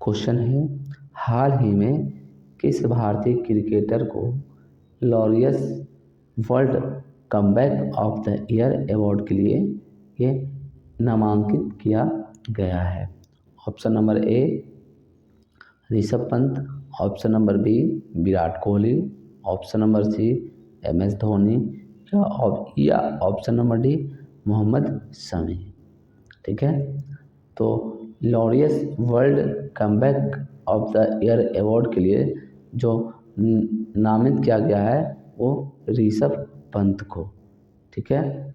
Question है, हाल ही में किस भारतीय क्रिकेटर को Laureus world comeback of the year award के लिए ये नामांकित किया गया है? Option number A Rishabh Pant, option number B Virat Kohli, option number C MS Dhoni या option number D Mohammed Shami. ठीक है, तो Laureus world comeback of the year award के लिए जो नामित किया गया है वो ऋषभ पंत को। ठीक है,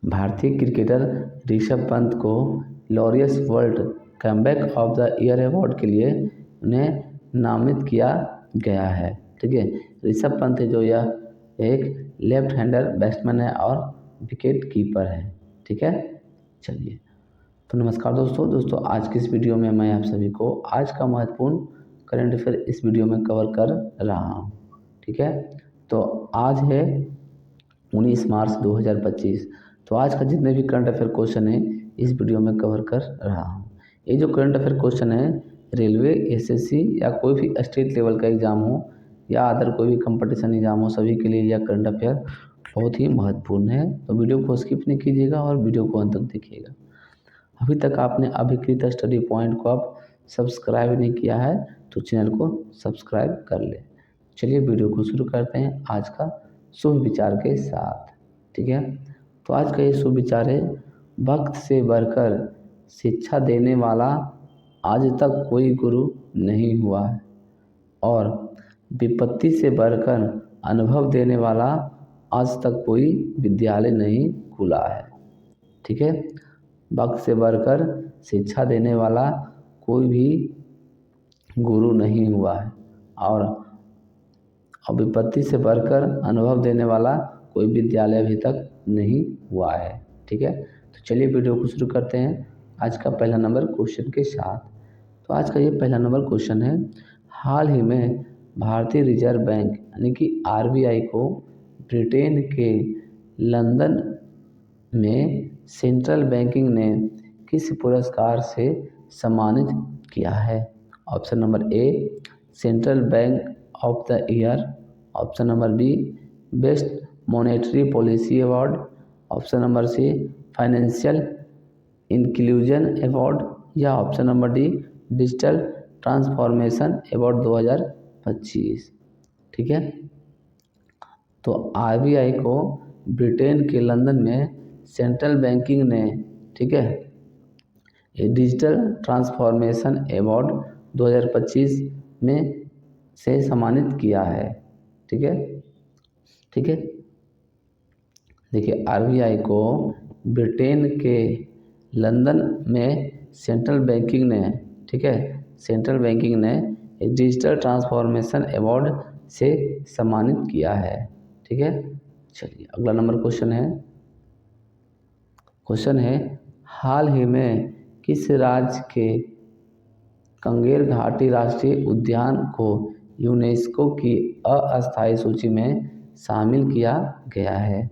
भारतीय क्रिकेटर ऋषभ पंत को Laureus world comeback of the year award के लिए उन्हें नामित किया गया है। ठीक है, ऋषभ पंत जो यह एक लेफ्ट हैंडर बैट्समैन है और विकेट कीपर है। ठीक है, चलिए तो नमस्कार दोस्तों आज की इस वीडियो में मैं आप सभी को आज का महत्वपूर्ण करंट अफेयर इस वीडियो में कवर कर रहा हूँ। ठीक है, तो आज है 19 मार्च 2025। तो आज का जितने भी करंट अफेयर क्वेश्चन है इस वीडियो में कवर कर रहा हूँ। ये जो करंट अफेयर क्वेश्चन है रेलवे, SSC या कोई भी स्टेट लेवल का एग्जाम हो या अदर कोई भी कंपटीशन एग्जाम हो, सभी के लिए यह करंट अफेयर बहुत ही महत्वपूर्ण है। तो वीडियो को स्किप नहीं कीजिएगा और वीडियो को अंत तक देखिएगा। अभी तक आपने अभिकृत स्टडी पॉइंट को आप सब्सक्राइब नहीं किया है तो चैनल को सब्सक्राइब कर ले। चलिए वीडियो को शुरू करते हैं आज का शुभ विचार के साथ। ठीक है, तो आज का ये शुभ विचार है, वक्त से बढ़कर शिक्षा देने वाला आज तक कोई गुरु नहीं हुआ है और विपत्ति से बढ़कर अनुभव देने वाला आज तक कोई विद्यालय नहीं खुला है। ठीक है, वक्त से बढ़कर शिक्षा देने वाला कोई भी गुरु नहीं हुआ है और विपत्ति से बढ़कर अनुभव देने वाला कोई विद्यालय अभी तक नहीं हुआ है। ठीक है, तो चलिए वीडियो को शुरू करते हैं आज का पहला नंबर क्वेश्चन के साथ। तो आज का ये पहला नंबर क्वेश्चन है, हाल ही में भारतीय रिजर्व बैंक यानी कि RBI को ब्रिटेन के लंदन में सेंट्रल बैंकिंग ने किस पुरस्कार से सम्मानित किया है? Option number A central bank of the year, option number B best monetary policy award, option number C financial inclusion award या option number D digital transformation award 2025। ठीक है, तो RBI को ब्रिटेन के लंदन में सेंट्रल बैंकिंग ने, ठीक है, ये डिजिटल ट्रांसफॉर्मेशन अवार्ड 2025 में से सम्मानित किया है। ठीक है, ठीक है, देखिए RBI को ब्रिटेन के लंदन में सेंट्रल बैंकिंग ने, ठीक है, सेंट्रल बैंकिंग ने डिजिटल ट्रांसफॉर्मेशन अवार्ड से सम्मानित किया है। ठीक है, चलिए अगला नंबर क्वेश्चन है, हाल ही में किस राज्य के कंगेर घाटी राष्ट्रीय उद्यान को यूनेस्को की अस्थायी सूची में शामिल किया गया है?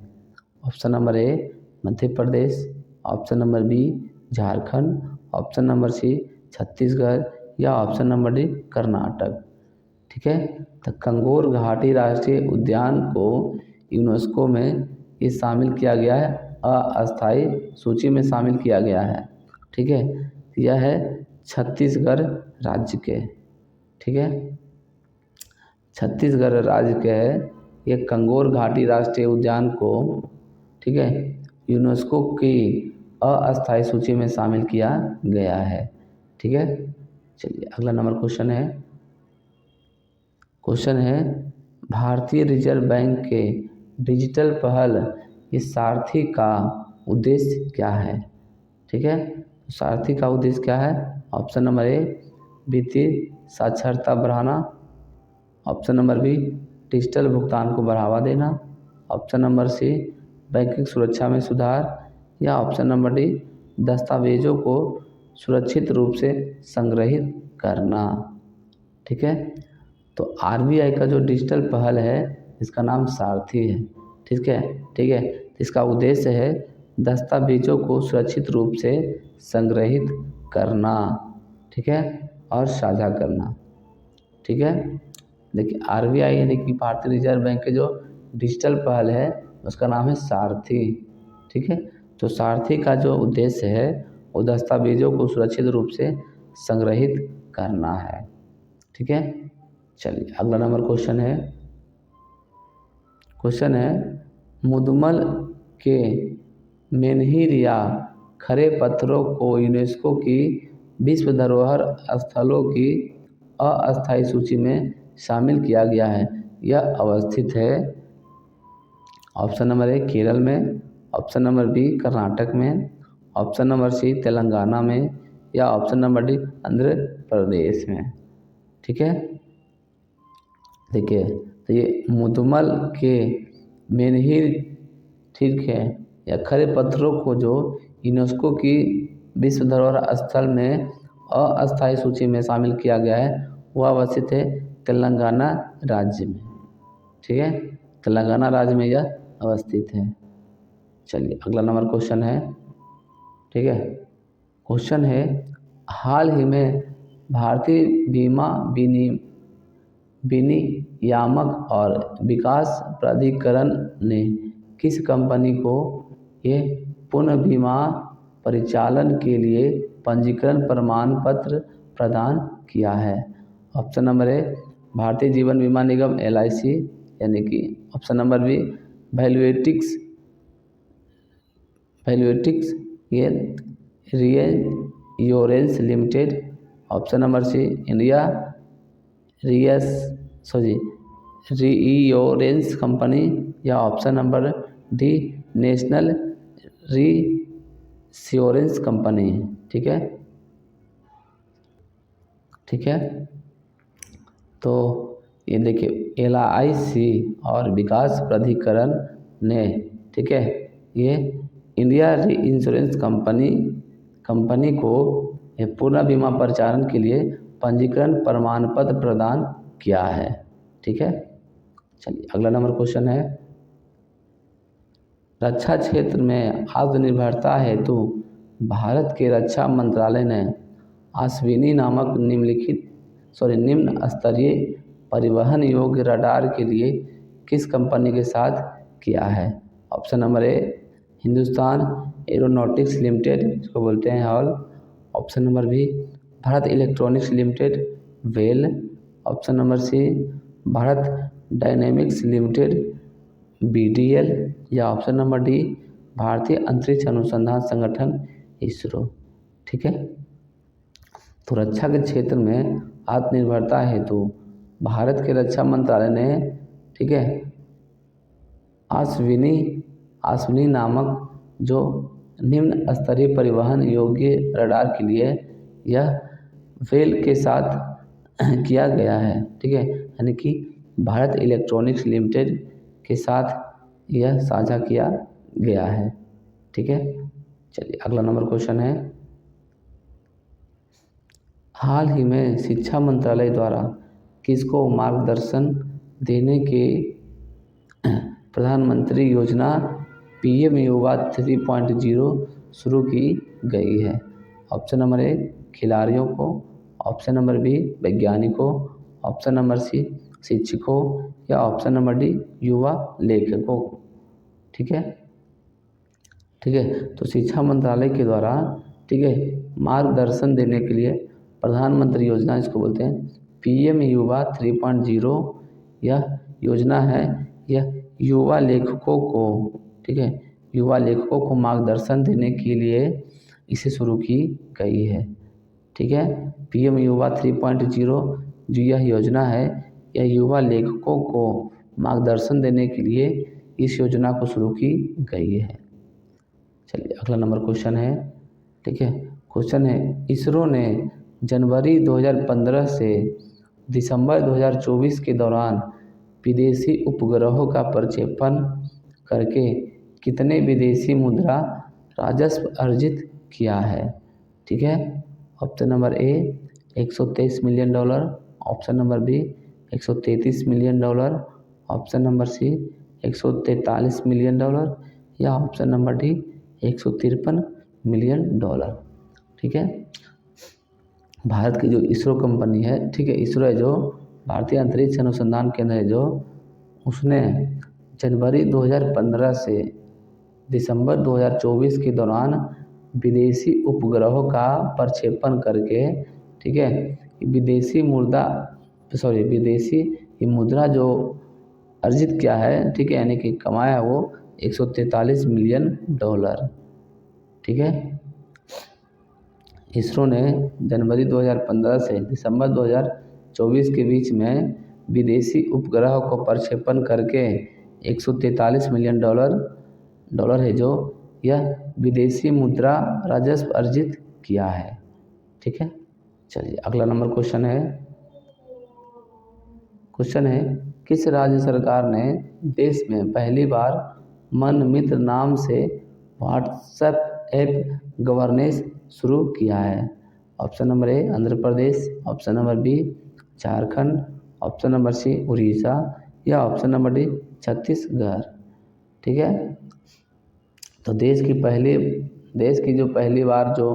Option number A Madhya Pradesh, option number B Jharkhand, option number C Chhattisgarh या ऑप्शन नंबर डी कर्नाटक। ठीक है, तो कंगोर घाटी राष्ट्रीय उद्यान को यूनेस्को में ये शामिल किया गया है, अस्थायी सूची में शामिल किया गया है। ठीक है, यह है छत्तीसगढ़ राज्य के। ठीक है, छत्तीसगढ़ राज्य के ये कंगोर घाटी राष्ट्रीय उद्यान को, ठीक है, यूनेस्को की अस्थायी सूची में शामिल किया गया है। ठीक है, चलिए अगला नंबर क्वेश्चन है, भारतीय रिजर्व बैंक के डिजिटल पहल इस सारथी का उद्देश्य क्या है? ठीक है, सारथी का उद्देश्य क्या है? ऑप्शन नंबर ए वित्तीय साक्षरता बढ़ाना, ऑप्शन नंबर बी डिजिटल भुगतान को बढ़ावा देना, ऑप्शन नंबर सी बैंकिंग सुरक्षा में सुधार या ऑप्शन नंबर डी दस्तावेजों को सुरक्षित रूप से संग्रहित करना। ठीक है, तो RBI का जो डिजिटल पहल है इसका नाम सारथी है। ठीक है, ठीक है, इसका उद्देश्य है दस्तावेजों को सुरक्षित रूप से संग्रहित करना। ठीक है, और साझा करना। ठीक है, देखिए आरबीआई यानी कि भारतीय रिजर्व बैंक के जो डिजिटल पहल है उसका नाम है सारथी। ठीक है, तो सारथी का जो उद्देश्य है वो दस्तावेजों को सुरक्षित रूप से संग्रहित करना है। ठीक है, चलिए अगला नंबर क्वेश्चन है मुदमल के मेन्हिर या खरे पत्थरों को यूनेस्को की विश्व धरोहर स्थलों की अस्थायी सूची में शामिल किया गया है। यह अवस्थित है ऑप्शन नंबर ए केरल में, ऑप्शन नंबर बी कर्नाटक में, ऑप्शन नंबर सी तेलंगाना में, या option number D Andhra Pradesh में। ठीक है, देखिए तो ये मुदमल के मेन्हिर, ठीक है, या खरे पत्थरों को जो यूनेस्को की विश्व धरोहर स्थल में अस्थायी सूची में शामिल किया गया है वह अवस्थित है तेलंगाना राज्य में। ठीक है, तेलंगाना राज्य में यह अवस्थित है। चलिए अगला नंबर क्वेश्चन है। ठीक है, क्वेश्चन है हाल ही में भारतीय बीमा विनियामक और विकास प्राधिकरण ने किस कंपनी को ये पुनः बीमा परिचालन के लिए पंजीकरण प्रमाण पत्र प्रदान किया है। ऑप्शन नंबर ए भारतीय जीवन बीमा निगम LIC यानी कि, ऑप्शन नंबर बी वैल्यूएटिक्स ये reinsurance limited, option number C India reinsurance company, या option number D national reinsurance company. ठीक है, ठीक है, तो ये देखिए LIC और विकास प्राधिकरण ने, ठीक है, ये इंडिया री इंश्योरेंस कंपनी को पूर्ण बीमा परिचालन के लिए पंजीकरण प्रमाण पत्र प्रदान किया है। ठीक है, चलिए अगला नंबर क्वेश्चन है रक्षा क्षेत्र में आत्मनिर्भरता हेतु भारत के रक्षा मंत्रालय ने अश्विनी नामक निम्न स्तरीय परिवहन योग्य रडार के लिए किस कंपनी के साथ किया है। Option number A Hindustan aeronautics limited, इसको बोलते हैं HAL, option number B Bharat electronics limited BEL, option number C Bharat dynamics limited BDL, या option number D Bharatiya Antariksh अनुसंधान संगठन इसरो। ठीक है, तो रक्षा के क्षेत्र में आत्मनिर्भरता हेतु भारत के रक्षा मंत्रालय ने, ठीक है, अश्विनी नामक जो निम्न स्तरीय परिवहन योग्य रडार के लिए यह वेल के साथ किया गया है। ठीक है, यानी कि भारत इलेक्ट्रॉनिक्स लिमिटेड के साथ यह साझा किया गया है। ठीक है, चलिए अगला नंबर क्वेश्चन है हाल ही में शिक्षा मंत्रालय द्वारा किसको मार्गदर्शन देने के प्रधानमंत्री योजना PM युवा 3.0 शुरू की गई है। ऑप्शन नंबर ए खिलाड़ियों को, ऑप्शन नंबर बी वैज्ञानिकों, ऑप्शन नंबर सी शिक्षकों, या ऑप्शन नंबर डी युवा लेखकों। ठीक है, ठीक है, तो शिक्षा मंत्रालय के द्वारा, ठीक है, मार्गदर्शन देने के लिए प्रधानमंत्री योजना, इसको बोलते हैं PM युवा 3.0। यह योजना है, यह युवा लेखकों को, ठीक है, युवा लेखकों को मार्गदर्शन देने के लिए इसे शुरू की गई है। ठीक है, PM युवा 3.0 जो यह योजना है यह युवा लेखकों को मार्गदर्शन देने के लिए इस योजना को शुरू की गई है। चलिए अगला नंबर क्वेश्चन है। ठीक है, क्वेश्चन है इसरो ने जनवरी 2015 से दिसंबर 2024 के दौरान विदेशी उपग्रहों का प्रक्षेपण करके कितने विदेशी मुद्रा राजस्व अर्जित किया है। ठीक है, option number A 123 million dollar, option number B 133 million dollar, option number C 143 million dollar, या option number D 153 million dollar. ठीक है, भारत की जो इसरो कंपनी है, ठीक है, इसरो है जो भारतीय अंतरिक्ष अनुसंधान केंद्र है जो, उसने जनवरी 2015 से दिसंबर 2024 के दौरान विदेशी उपग्रहों का प्रक्षेपण करके, ठीक है, विदेशी ये मुद्रा जो अर्जित किया है, ठीक है, यानी कि कमाया वो 143 मिलियन डॉलर, ठीक है। इसरो ने जनवरी 2015 से दिसंबर 2024 के बीच में विदेशी उपग्रह को प्रक्षेपण करके 143 मिलियन डॉलर है जो यह विदेशी मुद्रा राजस्व अर्जित किया है, ठीक है। चलिए अगला नंबर क्वेश्चन है किस राज्य सरकार ने देश में पहली बार मन मित्र नाम से व्हाट्सएप ऐप गवर्नेंस शुरू किया है? Option number A Andhra Pradesh, option number B Jharkhand, option number C Orissa या ऑप्शन नंबर डी छत्तीसगढ़, ठीक है। तो देश की जो पहली बार जो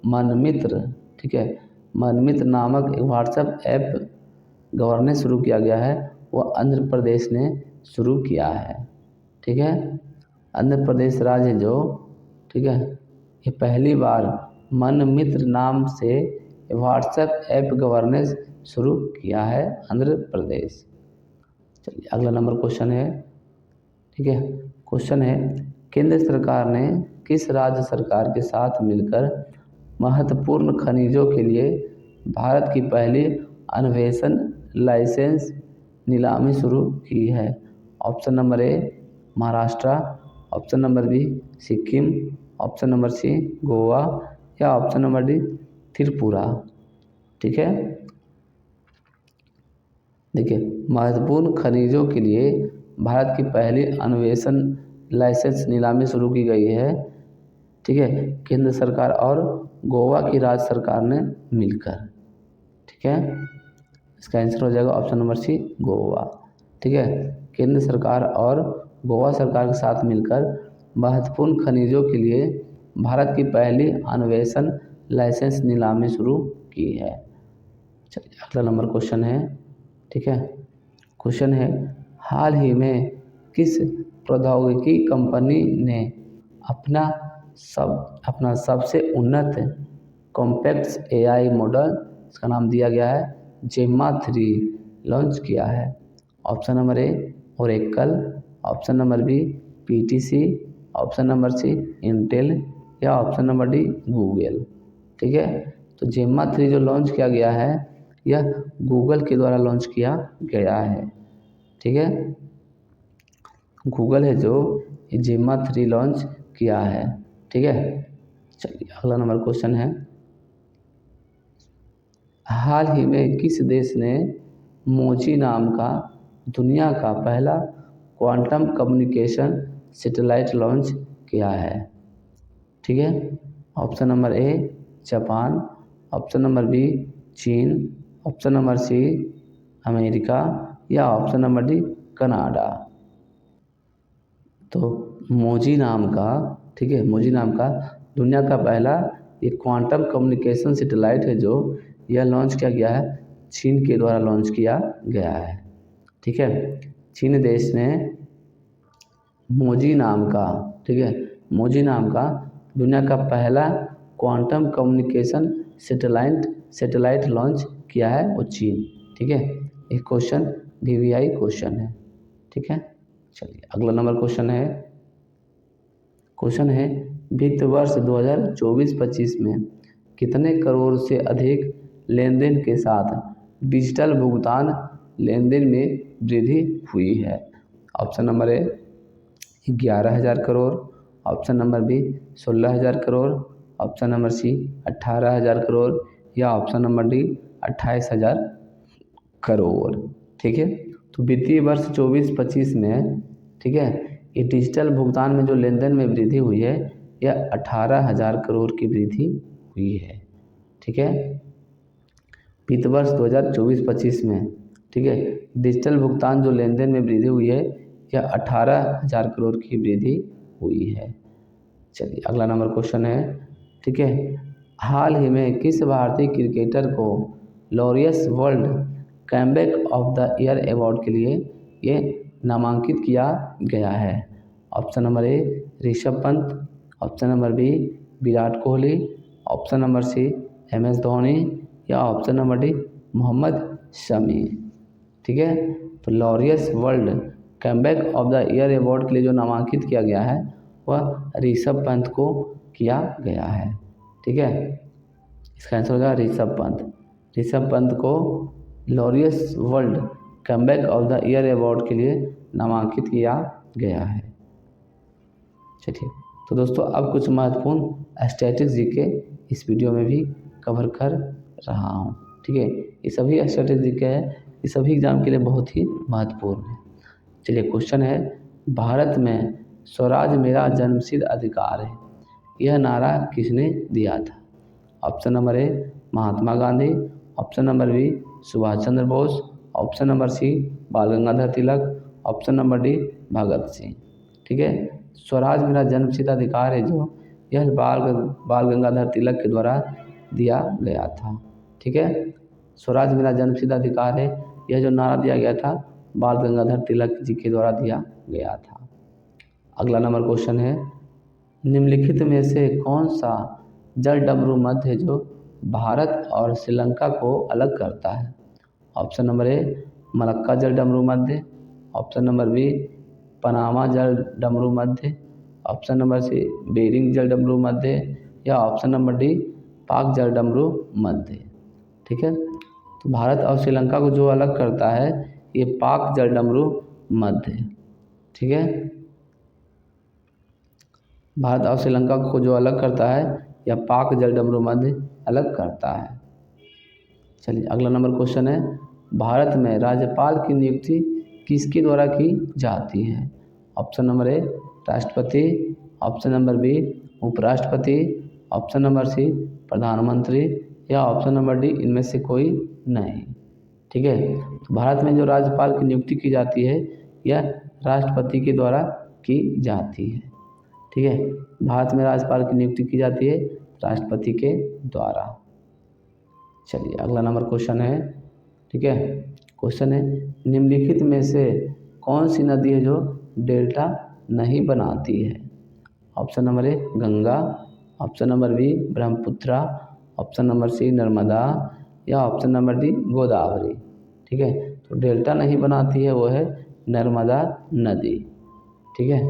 मन मित्र, ठीक है, मन मित्र नामक व्हाट्सएप ऐप गवर्नेंस शुरू किया गया है, वो आंध्र प्रदेश ने शुरू किया है, ठीक है। आंध्र प्रदेश राज्य जो, ठीक है, ये पहली बार मन मित्र नाम से व्हाट्सएप ऐप गवर्नेंस शुरू किया है आंध्र प्रदेश। चलिए अगला नंबर क्वेश्चन है, ठीक है। क्वेश्चन है केंद्र सरकार ने किस राज्य सरकार के साथ मिलकर महत्वपूर्ण खनिजों के लिए भारत की पहली अन्वेषण लाइसेंस नीलामी शुरू की है? Option number A Maharashtra, option number B Sikkim, option number C Goa या ऑप्शन नंबर डी त्रिपुरा, ठीक है। देखिए महत्वपूर्ण खनिजों के लिए भारत की पहली अन्वेषण लाइसेंस नीलामी शुरू की गई है, ठीक है, केंद्र सरकार और गोवा की राज्य सरकार ने मिलकर, ठीक है। इसका आंसर हो जाएगा ऑप्शन नंबर सी गोवा, ठीक है। केंद्र सरकार और गोवा सरकार के साथ मिलकर महत्वपूर्ण खनिजों के लिए भारत की पहली अन्वेषण लाइसेंस नीलामी शुरू की है। चलिए अगला नंबर क्वेश्चन है, ठीक है। क्वेश्चन है हाल ही में किस प्रौद्योगिकी कंपनी ने अपना सबसे उन्नत कॉम्पैक्ट एआई मॉडल, इसका नाम दिया गया है जेम्मा 3, लॉन्च किया है? Option number A Oracle, option number B PTC, option number C Intel या ऑप्शन नंबर डी गूगल, ठीक है। तो जेम्मा 3 जो लॉन्च किया गया है यह गूगल के द्वारा लॉन्च किया गया है, ठीक है। गूगल है जो जेम्मा 3 लॉन्च किया है, ठीक है। चलिए अगला नंबर क्वेश्चन है हाल ही में किस देश ने मोजी नाम का दुनिया का पहला क्वांटम कम्युनिकेशन सैटेलाइट लॉन्च किया है? ठीक है, option number A Japan, option number B चीन, ऑप्शन नंबर सी अमेरिका या ऑप्शन नंबर डी कनाडा। तो मोजी नाम का, ठीक है, मोजी नाम का दुनिया का पहला ये क्वांटम कम्युनिकेशन सैटेलाइट है जो यह लॉन्च किया गया है, चीन के द्वारा लॉन्च किया गया है, ठीक है। चीन देश ने मोजी नाम का, ठीक है, मोजी नाम का दुनिया का पहला क्वांटम कम्युनिकेशन सैटेलाइट लॉन्च किया है, वो चीन, ठीक है। एक क्वेश्चन वीवीआई क्वेश्चन है, ठीक है। चलिए अगला नंबर क्वेश्चन है वित्त वर्ष 2024-25 में कितने करोड़ से अधिक लेन देन के साथ डिजिटल भुगतान लेन देन में वृद्धि हुई है? Option number A 11,000 crore, option number B 16,000 crore, option number C 18,000 crore या ऑप्शन नंबर डी 28,000 करोड़, ठीक है। तो वित्तीय वर्ष 24-25 में, ठीक है, ये डिजिटल भुगतान में जो लेन देन में वृद्धि हुई है यह 18,000 करोड़ की वृद्धि हुई है, ठीक है। वित्त वर्ष 2024-25 में, ठीक है, डिजिटल भुगतान जो लेन देन में वृद्धि हुई है यह 18,000 करोड़ की वृद्धि हुई है। चलिए अगला नंबर क्वेश्चन है, ठीक है, हाल ही में किस भारतीय क्रिकेटर को Laureus world comeback of the year award के लिए ये नामांकित किया गया है? Option number A Rishabh Pant, option number B Virat Kohli, option number C MS Dhoni या option number D Mohammed Shami. ठीक है, तो Laureus world comeback of the year award के लिए जो नामांकित किया गया है वह ऋषभ पंत को किया गया है। ठीक है, इसका आंसर होगा ऋषभ पंत। ऋषभ पंत को Laureus world comeback of the year award के लिए नामांकित किया गया है। चलिए, तो दोस्तों अब कुछ महत्वपूर्ण स्टैटिस्टिक्स जीके इस वीडियो में भी कवर कर रहा हूँ। ठीक है, ये सभी स्टैटिस्टिक्स जीके है, ये सभी एग्जाम के लिए बहुत ही महत्वपूर्ण है। चलिए, क्वेश्चन है भारत में स्वराज मेरा जन्मसिद्ध अधिकार है, यह नारा किसने दिया था? Option number A Mahatma Gandhi, option number B Subhash Chandra Bose, option number C Bal Gangadhar Tilak, option number D Bhagat Singh. ठीक है, स्वराज मेरा जन्मसिद्ध अधिकार है जो यह बाल गंगाधर तिलक के द्वारा दिया गया था। ठीक है, स्वराज मेरा जन्मसिद्ध अधिकार है, यह जो नारा दिया गया था बाल गंगाधर तिलक जी के द्वारा दिया गया था। अगला नंबर क्वेश्चन है निम्नलिखित में से कौन सा जल डमरू मध्य है जो भारत और श्रीलंका को अलग करता है? ऑप्शन नंबर ए मलक्का जल डमरू मध्य, ऑप्शन नंबर बी पनामा जल डमरू मध्य, ऑप्शन नंबर सी बेरिंग जल डमरू मध्य या ऑप्शन नंबर डी पाक जल डमरू मध्य। ठीक है, तो भारत और श्रीलंका को जो अलग करता है ये पाक जल डमरू मध्य। ठीक है, भारत और श्रीलंका को जो अलग करता है या पाक जल डमरू मध्य अलग करता है। चलिए, अगला नंबर क्वेश्चन है भारत में राज्यपाल की नियुक्ति किसके द्वारा की जाती है? ऑप्शन नंबर ए राष्ट्रपति, ऑप्शन नंबर बी उपराष्ट्रपति, ऑप्शन नंबर सी प्रधानमंत्री या ऑप्शन नंबर डी इनमें से कोई नहीं। ठीक है, तो भारत में जो राज्यपाल की नियुक्ति की जाती है यह राष्ट्रपति के द्वारा की जाती है। ठीक है, भारत में राज्यपाल की नियुक्ति की जाती है राष्ट्रपति के द्वारा। चलिए, अगला नंबर क्वेश्चन है। ठीक है, क्वेश्चन है निम्नलिखित में से कौन सी नदी है जो डेल्टा नहीं बनाती है? Option number A Ganga, option number B Brahmaputra, option number C Narmada या ऑप्शन नंबर डी गोदावरी। ठीक है, तो डेल्टा नहीं बनाती है वो है नर्मदा नदी। ठीक है,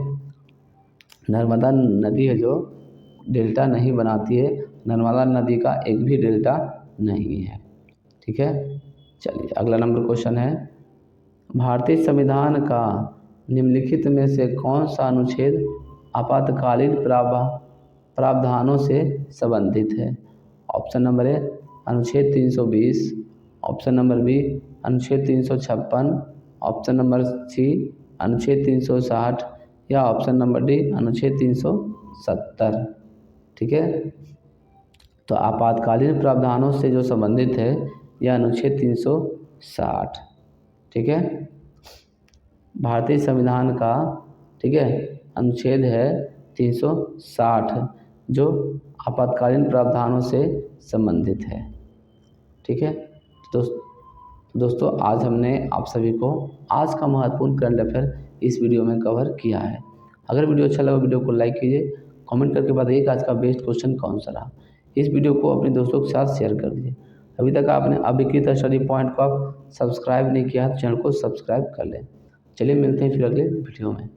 नर्मदा नदी है जो डेल्टा नहीं बनाती है, नर्मदा नदी का एक भी डेल्टा नहीं है। ठीक है, चलिए अगला नंबर क्वेश्चन है भारतीय संविधान का निम्नलिखित में से कौन सा अनुच्छेद आपातकालीन प्रावधानों से संबंधित है? ऑप्शन नंबर ए अनुच्छेद 320, ऑप्शन नंबर बी अनुच्छेद 356, ऑप्शन नंबर सी अनुच्छेद 360 या ऑप्शन नंबर डी अनुच्छेद 370। ठीक है, तो आपातकालीन प्रावधानों से जो संबंधित है यह अनुच्छेद 360। ठीक है, भारतीय संविधान का ठीक है अनुच्छेद है 360 जो आपातकालीन प्रावधानों से संबंधित है। ठीक है, दोस्तों आज हमने आप सभी को आज का महत्वपूर्ण करंट अफेयर इस वीडियो में कवर किया है। अगर वीडियो अच्छा लगा वीडियो को लाइक कीजिए, कमेंट करके बताइए कि आज का बेस्ट क्वेश्चन कौन सा रहा। इस वीडियो को अपने दोस्तों के साथ शेयर कर दीजिए। अभी तक आपने अभिकृत स्टडी पॉइंट को सब्सक्राइब नहीं किया तो चैनल को सब्सक्राइब कर लें। चलिए मिलते हैं फिर अगले वीडियो में।